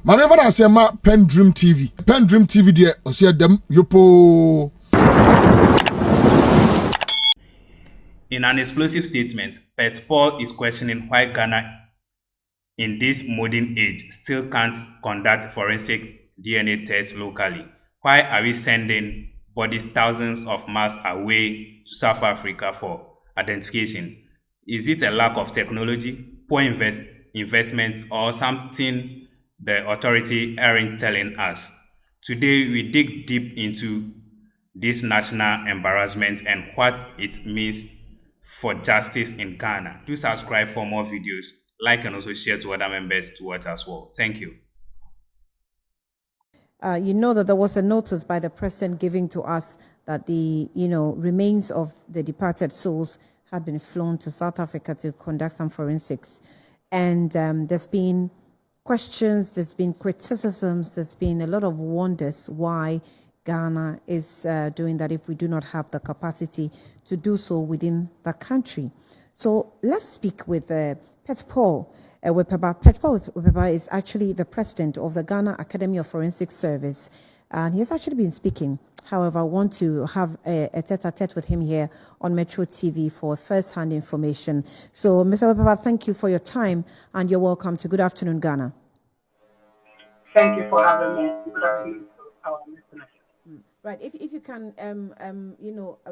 Maneva na sema PENDREAM TV. PENDREAM TV de osia dem yopo. In an explosive statement, Pet Paul is questioning why Ghana in this modern age still can't conduct forensic DNA tests locally. Why are we sending bodies thousands of miles away to South Africa for identification? Is it a lack of technology, poor investment, or something the authority aren't telling us? Today, we dig deep into this national embarrassment and what it means for justice in Ghana. Do subscribe for more videos, like and also share to other members to watch as well. Thank you. You know that there was a notice by the president giving to us that the remains of the departed souls had been flown to South Africa to conduct some forensics, and there's been questions, there's been criticisms, there's been a lot of wonders why Ghana is doing that if we do not have the capacity to do so within the country. So let's speak with Pet Paul Wepeba. Pet Paul Wepeba is actually the president of the Ghana Academy of Forensic Service, and he has actually been speaking. However, I want to have a tete-a-tete with him here on Metro TV for first-hand information. So, Mr. Wepeba, thank you for your time, and you're welcome to Good Afternoon, Ghana. Thank you for having me. Good afternoon to our listeners. Right. If you can,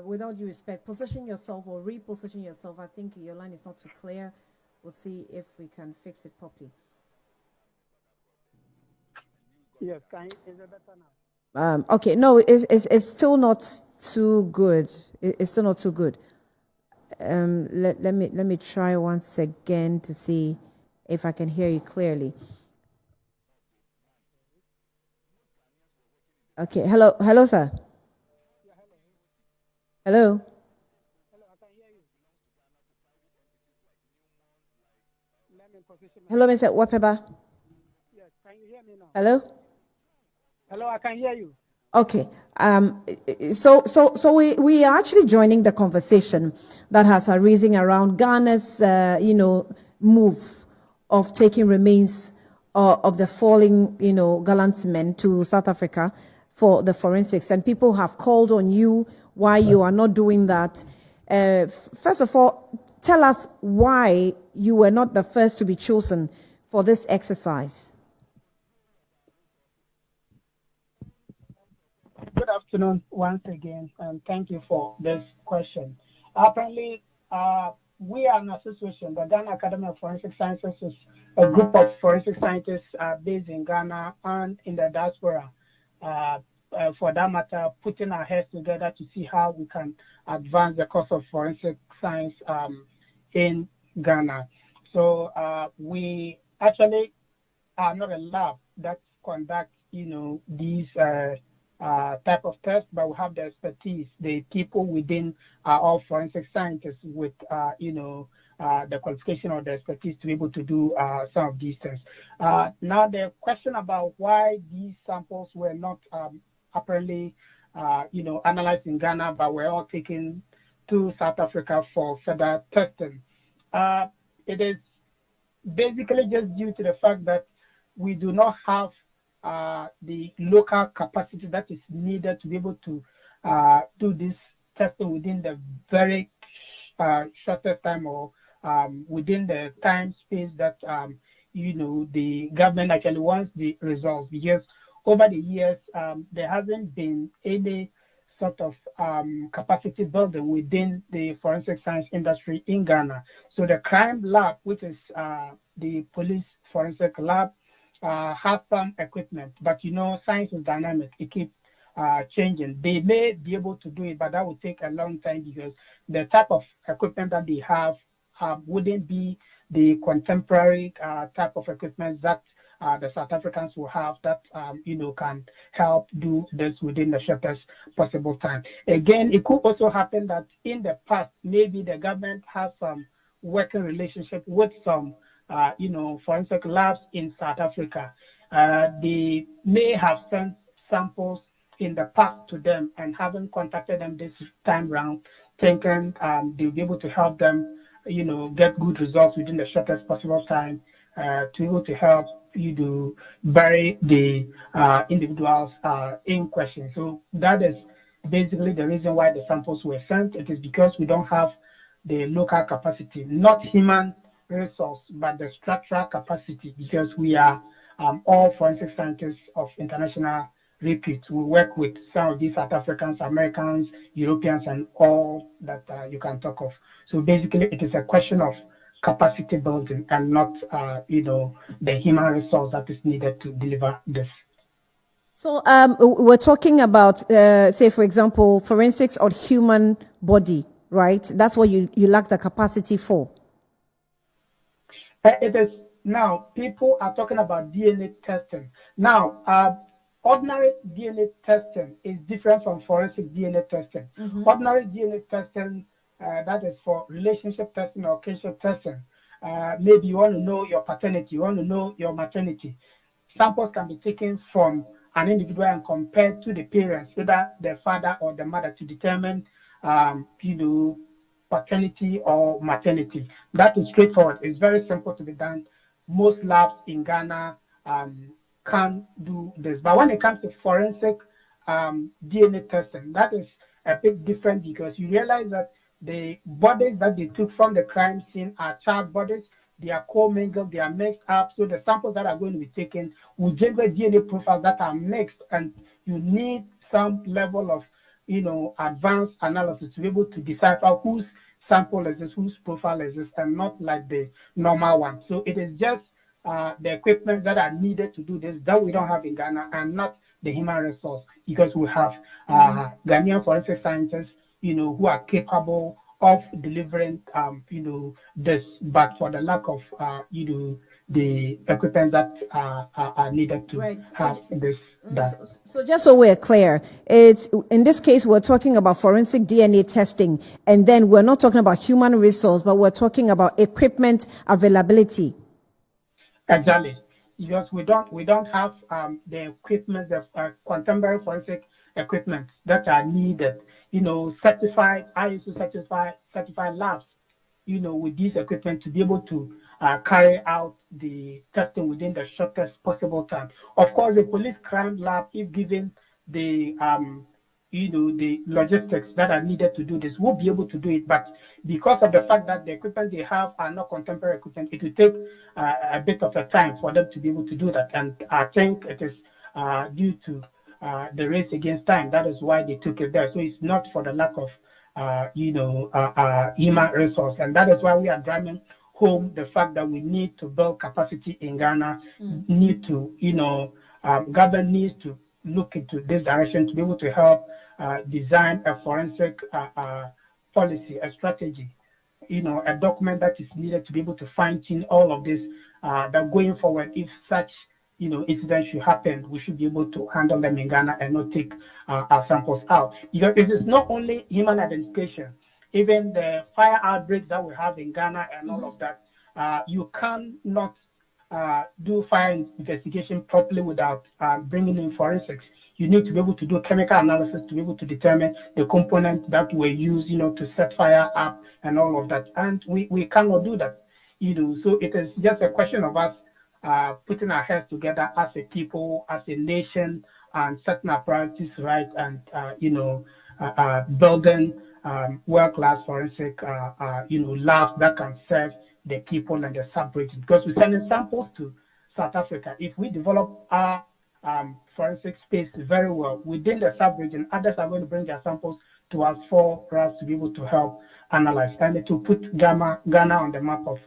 without due respect, position yourself or reposition yourself. I think your line is not too clear. We'll see if we can fix it properly. Yes, is it better now? Okay. No, it's still not too good. It's still not too good. Let me try once again to see if I can hear you clearly. Okay. Hello, sir. Hello. Hello, I can hear you. Hello, Mr. Wepeba. Yes, can you hear me now? Hello. Hello, I can hear you. Okay. So we are actually joining the conversation that has arisen around Ghana's move of taking remains of the falling gallant men to South Africa for the forensics, and people have called on you why you are not doing that. First of all, tell us why you were not the first to be chosen for this exercise. Good afternoon once again, and thank you for this question. Apparently, we are an association. The Ghana Academy of Forensic Sciences is a group of forensic scientists based in Ghana and in the diaspora. For that matter, putting our heads together to see how we can advance the course of forensic science in Ghana. So we actually are not a lab that conducts, these type of tests, but we have the expertise. The people within are all forensic scientists with, the qualification or the expertise to be able to do some of these tests. Now, the question about why these samples were not apparently, analyzed in Ghana, but were all taken to South Africa for further testing. It is basically just due to the fact that we do not have the local capacity that is needed to be able to do this testing within the very shortest time or within the time space that the government actually wants the results. Because over the years, there hasn't been any sort of capacity building within the forensic science industry in Ghana. So the crime lab, which is the police forensic lab, has some equipment, but science is dynamic. It keeps changing. They may be able to do it, but that would take a long time because the type of equipment that they have wouldn't be the contemporary type of equipment that the South Africans will have that, can help do this within the shortest possible time. Again, it could also happen that in the past, maybe the government has some working relationship with some forensic labs in South Africa. They may have sent samples in the past to them and haven't contacted them this time round, thinking they'll be able to help them, get good results within the shortest possible time to be able to help bury the individuals in question. So that is basically the reason why the samples were sent. It is because we don't have the local capacity, not human resource, but the structural capacity, because we are all forensic scientists of international repute. We work with some of these South Africans, Americans, Europeans, and all that you can talk of. So basically, it is a question of capacity building and not, the human resource that is needed to deliver this. So we're talking about, say, for example, forensics on human body, right? That's what you lack the capacity for. It is now people are talking about DNA testing. Now, ordinary DNA testing is different from forensic DNA testing. Mm-hmm. Ordinary DNA testing, that is for relationship testing or kinship testing. Maybe you want to know your paternity, you want to know your maternity. Samples can be taken from an individual and compared to the parents, whether the father or the mother, to determine, paternity or maternity. That is straightforward. It's very simple to be done. Most labs in Ghana can do this. But when it comes to forensic DNA testing, that is a big difference, because you realize that the bodies that they took from the crime scene are child bodies. They are co-mingled, they are mixed up. So the samples that are going to be taken will generate DNA profiles that are mixed, and you need some level of, advanced analysis to be able to decipher whose sample is this, whose profile is this, and not like the normal one. So it is just the equipment that are needed to do this that we don't have in Ghana, and not the human resource, because we have Ghanaian forensic scientists, who are capable of delivering, this, but for the lack of, the equipment that are needed to have this done. So just so we're clear, it's in this case we're talking about forensic DNA testing, and then we're not talking about human resource, but we're talking about equipment availability. Exactly, because we don't have the equipment, the contemporary forensic equipment that are needed. Certified ISO certified labs, with this equipment to be able to carry out the testing within the shortest possible time. Of course, the police crime lab, if given the the logistics that are needed to do this, will be able to do it. But because of the fact that the equipment they have are not contemporary equipment, it will take a bit of a time for them to be able to do that. And I think it is due to the race against time. That is why they took it there. So it's not for the lack of, human resource. And that is why we are driving home the fact that we need to build capacity in Ghana, need to, government needs to look into this direction to be able to help design a forensic policy, a strategy, a document that is needed to be able to fine-tune all of this, that going forward, if such incidents should happen, we should be able to handle them in Ghana and not take our samples out. Because it is not only human identification, even the fire outbreaks that we have in Ghana and all of that, you cannot do fire investigation properly without bringing in forensics. You need to be able to do chemical analysis to be able to determine the components that were used, to set fire up and all of that. And we cannot do that, So it is just a question of us putting our heads together as a people, as a nation, and setting our priorities right, and building world-class forensic labs that can serve the people and the sub-region. Because we're sending samples to South Africa. If we develop our forensic space very well within the sub-region, others are going to bring their samples to us for us to be able to help analyze and to put Ghana on the map of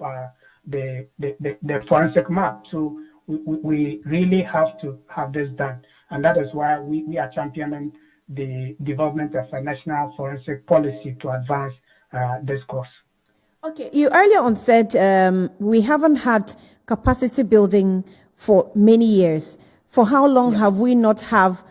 the forensic map. So we really have to have this done, and that is why we are championing the development of a national forensic policy to advance this course. Okay, you earlier on said we haven't had capacity building for many years. For how long have we not have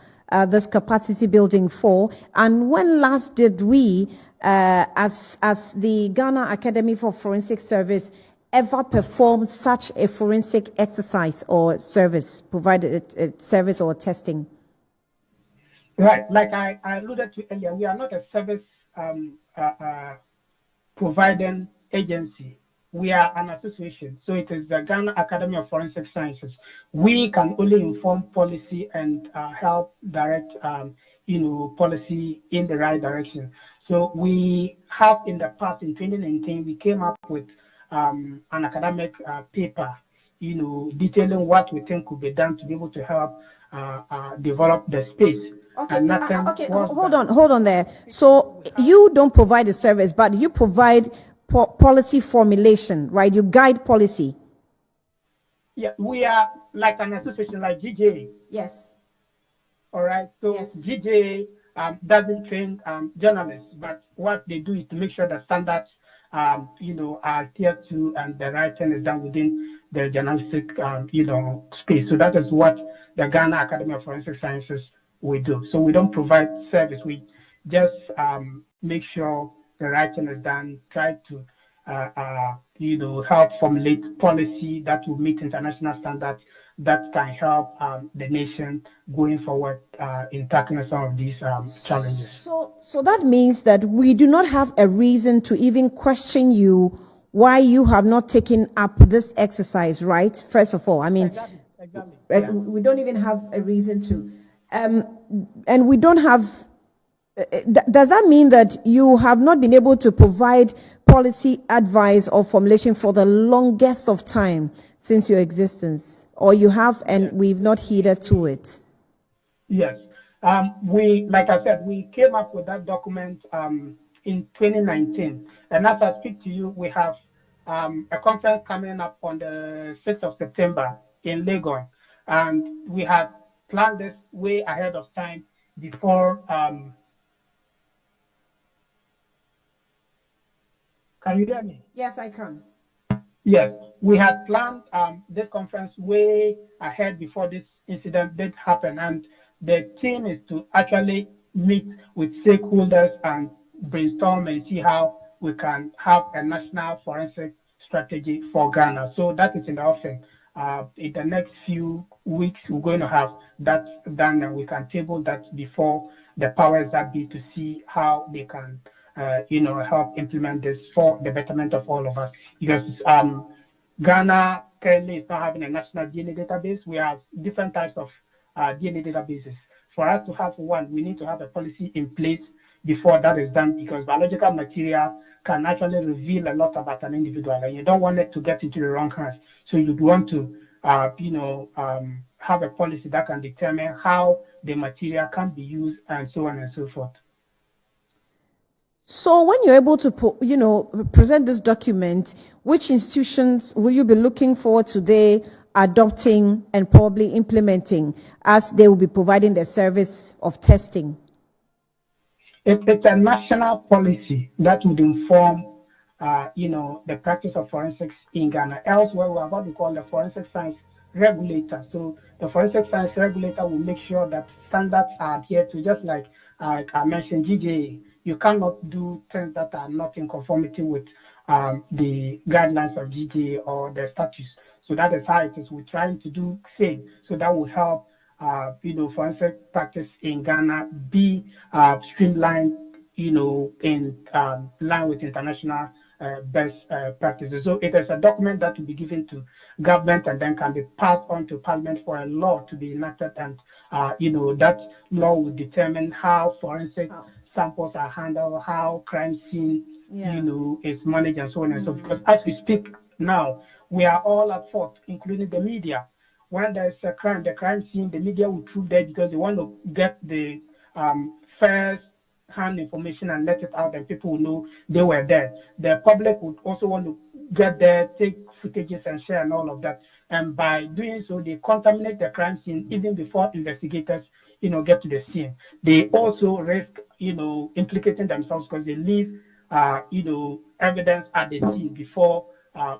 this capacity building for? And when last did we, as the Ghana Academy for Forensic Service, ever perform such a forensic exercise or service, provided a service or testing? Right, like I alluded to earlier, we are not a service providing agency. we are an association, so it is the Ghana Academy of Forensic Sciences. We can only inform policy and help direct, policy in the right direction. So we have in the past, in 2019, we came up with an academic paper, detailing what we think could be done to be able to help develop the space. Okay, hold on there. So you don't provide the service, but you provide policy formulation, right? You guide policy. Yeah, we are like an association, like GJA. Yes. All right. So yes. GJA doesn't train journalists, but what they do is to make sure that standards, are adhered to, and the right thing is done within the journalistic, space. So that is what the Ghana Academy of Forensic Sciences we do. So we don't provide service. We just make sure the right thing is done, try to, help formulate policy that will meet international standards that can help the nation going forward in tackling some of these challenges. So that means that we do not have a reason to even question you why you have not taken up this exercise, right? First of all, I mean, exactly. Yeah. We don't even have a reason to. And we don't have, does that mean that you have not been able to provide policy advice or formulation for the longest of time since your existence? Or you have and we've not heeded to it? Yes. Like I said, we came up with that document in 2019. And as I speak to you, we have a conference coming up on the 6th of September in Lagos. And we have planned this way ahead of time before. Can you hear me? Yes, I can. Yes, we had planned this conference way ahead before this incident did happen, and the team is to actually meet with stakeholders and brainstorm and see how we can have a national forensic strategy for Ghana. So that is in the offing. In the next few weeks, we're going to have that done, and we can table that before the powers that be to see how they can, help implement this for the betterment of all of us. Because Ghana currently is not having a national DNA database. We have different types of DNA databases. For us to have one, we need to have a policy in place before that is done, because biological material can actually reveal a lot about an individual, and you don't want it to get into the wrong hands. So you'd want to, have a policy that can determine how the material can be used and so on and so forth. So when you're able to, present this document, which institutions will you be looking forward to they adopting and probably implementing as they will be providing the service of testing? It's a national policy that would inform, the practice of forensics in Ghana. Elsewhere, we have what we call the forensic science regulator. So the forensic science regulator will make sure that standards are adhered to, just like I mentioned, GJA. You cannot do things that are not in conformity with the guidelines of GJA or the statutes. So that is how it is. We're trying to do same. So that will help, forensic practice in Ghana be streamlined, in line with international best practices. So it is a document that will be given to government and then can be passed on to Parliament for a law to be enacted. And, that law will determine how forensic samples are handled, how crime scene, is managed, and so on and so forth. Because as we speak now, we are all at fault, including the media. When there's a crime, the crime scene, the media will prove that because they want to get the first-hand information and let it out, and people will know they were there. The public would also want to get there, take footages and share and all of that. And by doing so, they contaminate the crime scene even before investigators, get to the scene. They also risk, implicating themselves because they leave, evidence at the scene before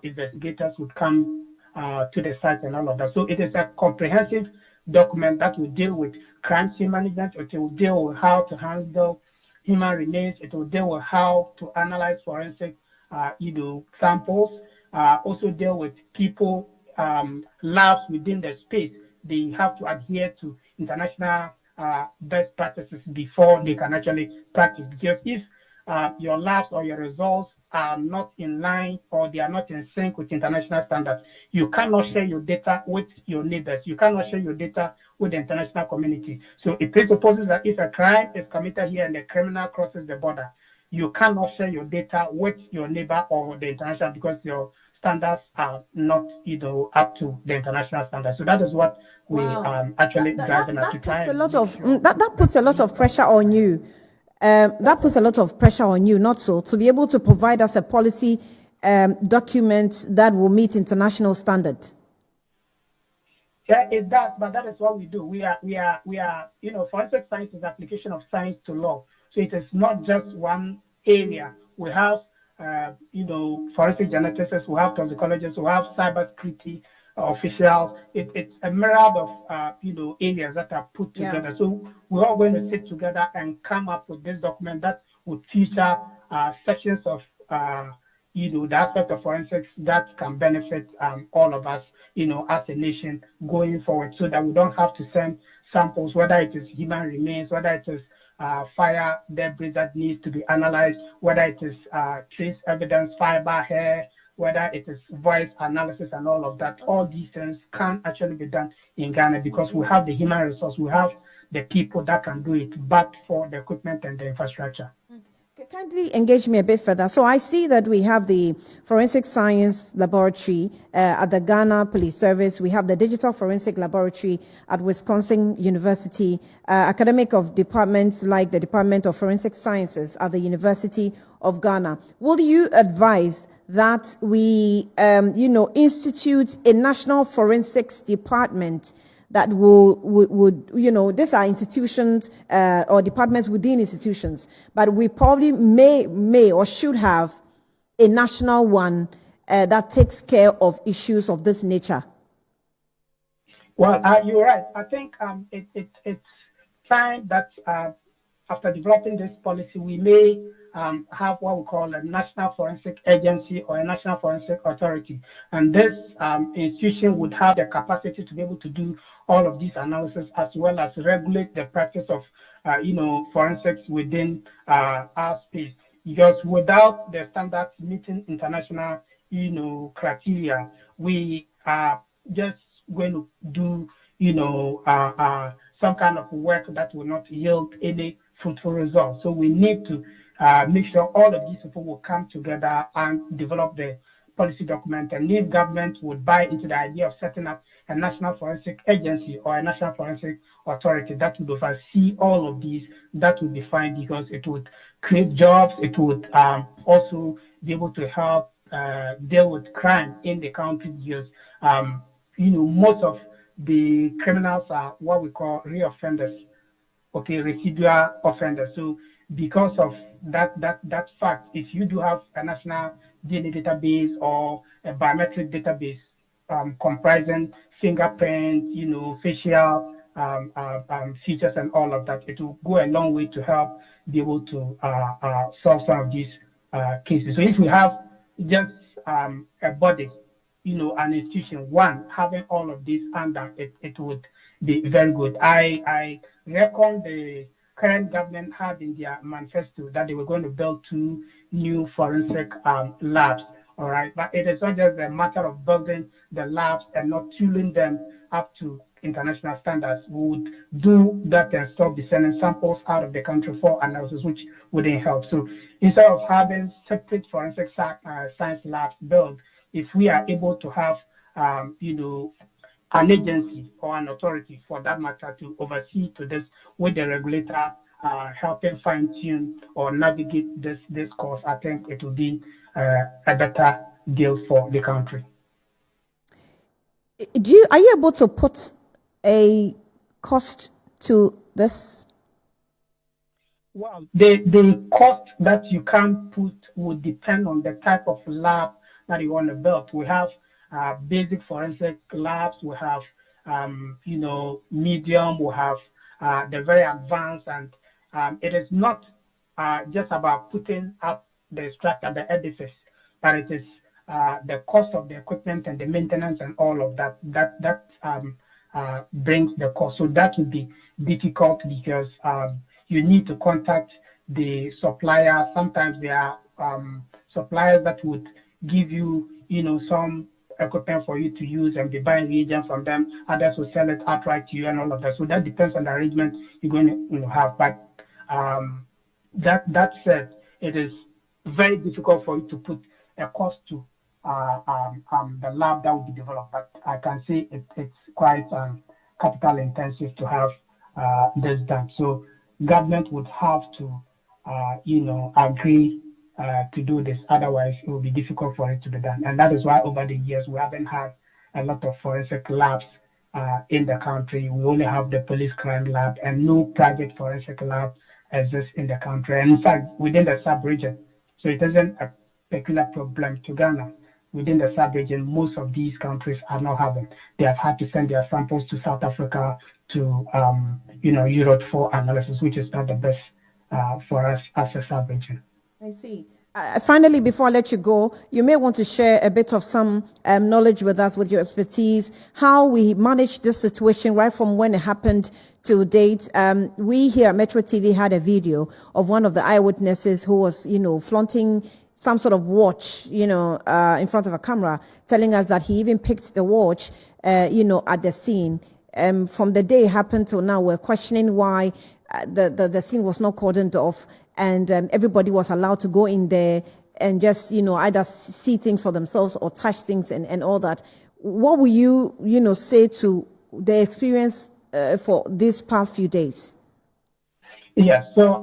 investigators would come to the site and all of that. So it is a comprehensive document that will deal with crime scene management. It will deal with how to handle human remains. It will deal with how to analyze forensic, samples. Also deal with people, labs within the space. They have to adhere to international best practices before they can actually practice. Because if your labs or your results are not in line or they are not in sync with international standards, you cannot share your data with your neighbors. You cannot share your data with the international community. So it presupposes that if a crime is committed here and the criminal crosses the border, you cannot share your data with your neighbor or the international because your standards are not, up to the international standards. So that is what we actually driving at to try. That puts a lot of pressure on you. That puts a lot of pressure on you, not so, to be able to provide us a policy document that will meet international standard. Yeah, it does, but that is what we do. We are, forensic science is application of science to law. So it is not just one area. We have, forensic geneticists, we have toxicologists, we have cybersecurity officials. It's a myriad of, areas that are put together. Yeah. So we're all going to sit together and come up with this document that would feature sections of, the aspect of forensics that can benefit all of us, as a nation going forward, so that we don't have to send samples, whether it is human remains, whether it is fire debris that needs to be analyzed, whether it is trace evidence, fiber, hair, whether it is voice analysis and all of that. All these things can actually be done in Ghana because we have the human resource, we have the people that can do it, but for the equipment and the infrastructure. Kindly engage me a bit further. So I see that we have the Forensic Science Laboratory at the Ghana Police Service. We have the Digital Forensic Laboratory at Wisconsin University, academic of departments like the Department of Forensic Sciences at the University of Ghana. Will you advise that we, institute a national forensics department that would these are institutions or departments within institutions, but we probably may or should have a national one that takes care of issues of this nature? Well, you're right. I think it's time that after developing this policy, we may have what we call a National Forensic Agency or a National Forensic Authority. And this institution would have the capacity to be able to do all of these analysis as well as regulate the practice of, forensics within our space. Because without the standards meeting international, criteria, we are just going to do, some kind of work that will not yield any fruitful results. So we need to make sure all of these people will come together and develop the policy document. And if government would buy into the idea of setting up a National Forensic Agency or a National Forensic Authority that would oversee all of these, that would be fine because it would create jobs. It would also be able to help deal with crime in the country because, most of the criminals are what we call reoffenders, residual offenders. So because of that fact, if you do have a national DNA database or a biometric database comprising fingerprint, facial features and all of that, it will go a long way to help be able to solve some of these cases. So if we have just a body, an institution, one, having all of this under it would be very good. I reckon the current government had in their manifesto that they were going to build 2 new forensic labs. All right, but it is not just a matter of building the labs and not tooling them up to international standards. We would do that and stop sending samples out of the country for analysis, which wouldn't help. So instead of having separate forensic science labs built, if we are able to have, an agency or an authority for that matter to oversee to this with the regulator helping fine-tune or navigate this course, I think it will be a better deal for the country. Are you able to put a cost to this? Well, the cost that you can put would depend on the type of lab that you want to build. We have basic forensic labs, we have, medium, we have the very advanced, and it is not just about putting up the structure, the edifice, but it is the cost of the equipment and the maintenance and all of that brings the cost. So that will be difficult because you need to contact the supplier. Sometimes there are suppliers that would give you, some equipment for you to use and be buying reagents from them. Others will sell it outright to you and all of that. So that depends on the arrangement you're going to have. But that said, it is very difficult for you to put a cost to the lab that will be developed. But I can say it's quite capital intensive to have this done. So government would have to, agree to do this. Otherwise, it will be difficult for it to be done. And that is why over the years, we haven't had a lot of forensic labs in the country. We only have the police crime lab, and no private forensic lab exists in the country. And in fact, within the sub-region, so it isn't a peculiar problem to Ghana. Within the sub-region, most of these countries are not having. They have had to send their samples to South Africa, to Europe for analysis, which is not the best for us as a sub-region. I see. Finally, before I let you go, you may want to share a bit of some knowledge with us, with your expertise, how we managed this situation right from when it happened to date. We here at Metro TV had a video of one of the eyewitnesses who was, flaunting some sort of watch, in front of a camera, telling us that he even picked the watch, at the scene. From the day it happened till now, we're questioning why the scene was not cordoned off, and everybody was allowed to go in there and just, either see things for themselves or touch things and all that. What will you, say to the experience for these past few days? Yeah, so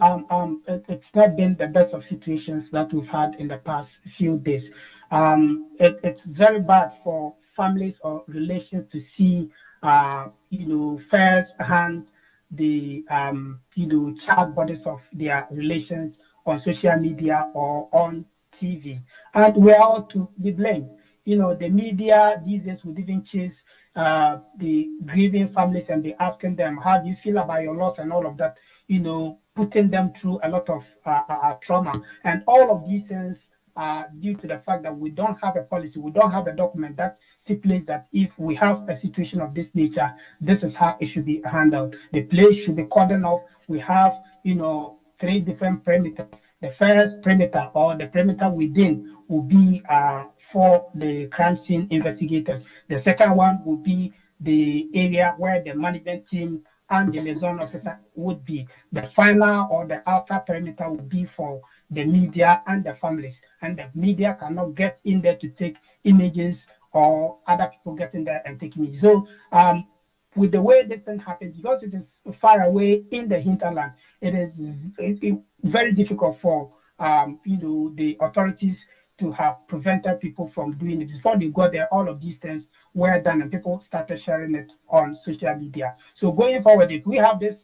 it's not been the best of situations that we've had in the past few days. It's very bad for families or relations to see, first hand the, child bodies of their relations on social media or on TV. And we're all to be blamed. The media these days would even chase the grieving families and be asking them, how do you feel about your loss and all of that, putting them through a lot of trauma. And all of these things are due to the fact that we don't have a policy, we don't have a document that stipulates that if we have a situation of this nature, this is how it should be handled. The place should be cordoned off. We have, 3 different perimeters. The first perimeter, or the perimeter within, will be for the crime scene investigators. The second one will be the area where the management team and the liaison officer would be. The final or the outer perimeter will be for the media and the families. And the media cannot get in there to take images, or other people get in there and take images. So with the way this thing happens, because it is far away in the hinterland, it's very difficult for the authorities to have prevented people from doing it. Before they got there, all of these things were done and people started sharing it on social media. So going forward, if we have this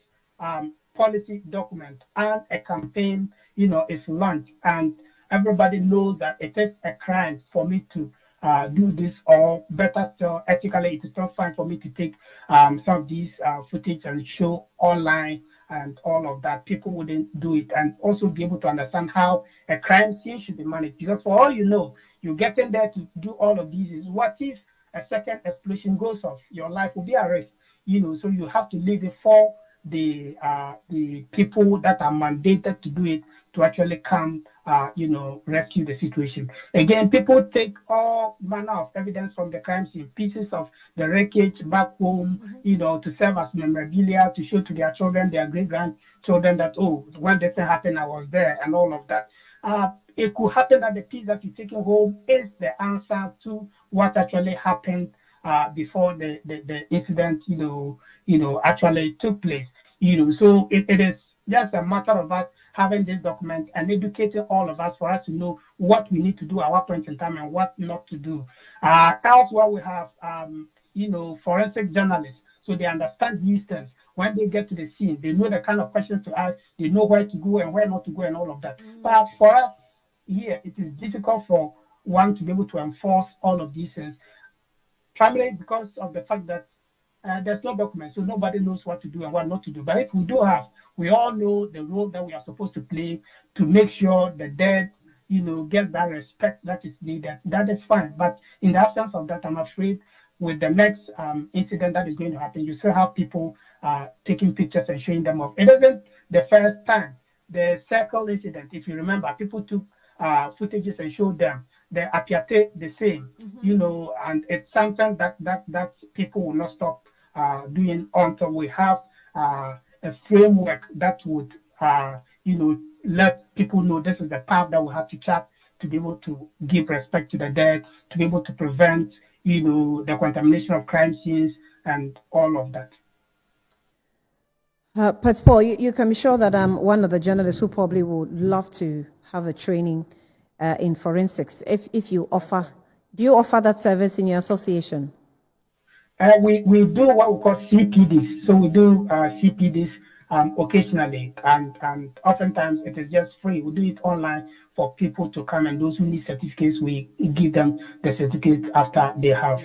policy document and a campaign, is launched, and everybody knows that it is a crime for me to do this, or better still, ethically, it is not fine for me to take some of these footage and show online and all of that. People wouldn't do it, and also be able to understand how a crime scene should be managed. Because for all you get in there to do all of these. Is what if a second explosion goes off? Your life will be at risk. So you have to leave it for the people that are mandated to do it to actually come, rescue the situation. Again, people take all manner of evidence from the crime scene, pieces of the wreckage back home, to serve as memorabilia, to show to their children, their great-grandchildren that, when this thing happened, I was there, and all of that. It could happen that the piece that you're taking home is the answer to what actually happened before the incident, actually took place. So it is just a matter of us having this document and educating all of us for us to know what we need to do at what point in time and what not to do. Elsewhere, we have, forensic journalists, so they understand these things. When they get to the scene, they know the kind of questions to ask, they know where to go and where not to go and all of that. But for us here, it is difficult for one to be able to enforce all of these things, primarily because of the fact that there's no document, so nobody knows what to do and what not to do. But if we do have, we all know the role that we are supposed to play to make sure the dead, get that respect that is needed. That is fine. But in the absence of that, I'm afraid with the next incident that is going to happen, you still have people taking pictures and showing them off. It isn't the first time. The circle incident, if you remember, people took footages and show them. They appear the same, and it's something that people will not stop doing until we have a framework that would, let people know this is the path that we have to chart to be able to give respect to the dead, to be able to prevent, the contamination of crime scenes and all of that. But Paul, you can be sure that I'm one of the journalists who probably would love to have a training in forensics. If you offer, do you offer that service in your association? We do what we call CPDS. So we do CPDS occasionally, and oftentimes it is just free. We do it online for people to come, and those who need certificates, we give them the certificates after they have,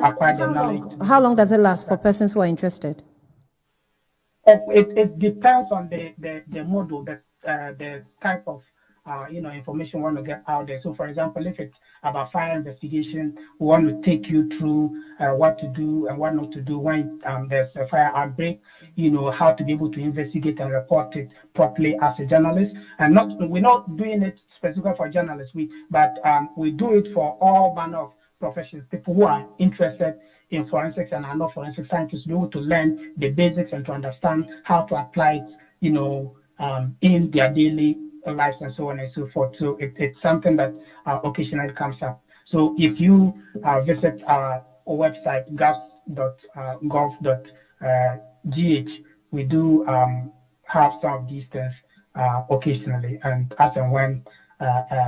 acquired the knowledge. How long does it last for persons who are interested? It depends on the model, the type of information we want to get out there. So, for example, if it's about fire investigation, we want to take you through what to do and what not to do when there's a fire outbreak. How to be able to investigate and report it properly as a journalist. And we're not doing it specifically for journalists, but we do it for all manner of professions, people who are interested in forensics and are not forensic scientists, be able to learn the basics and to understand how to apply it, in their daily lives and so on and so forth. So it's something that occasionally comes up. So if you visit our website, gov.gh, we do have some of these things occasionally, and as and when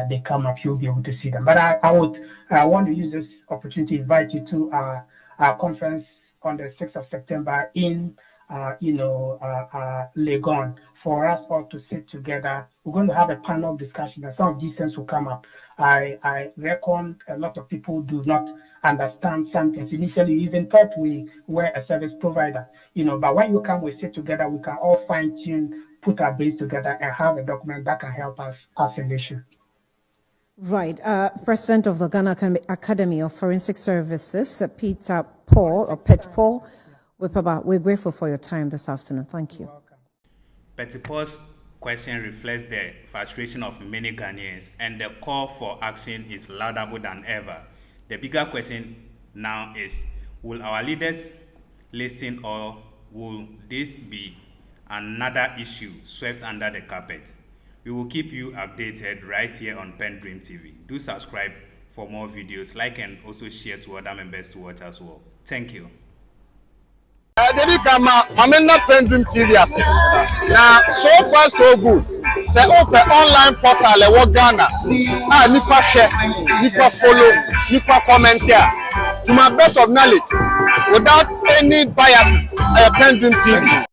they come up, you'll be able to see them. But I would want to use this opportunity to invite you to our conference on the 6th of September in Legon, for us all to sit together. We're going to have a panel discussion, and some of these things will come up. I reckon a lot of people do not understand some things. Initially, you even thought we were a service provider, but when you come, we sit together, we can all fine tune, put our brains together, and have a document that can help us as a nation. Right. President of the Ghana Academy of Forensic Services, Peter Paul, or Pet Paul, we're grateful for your time this afternoon. Thank you. Pet Paul's question reflects the frustration of many Ghanaians, and the call for action is laudable than ever. The bigger question now is, will our leaders listen, or will this be another issue swept under the carpet? We will keep you updated right here on PENDREAM TV. Do subscribe for more videos, like and also share to other members to watch as well. Thank you. Amena PENDREAM TV now, so far so good. Say open online portal e Ghana. Nipa share, nipa follow, nipa comment here. To my best of knowledge, without any biases, PENDREAM TV.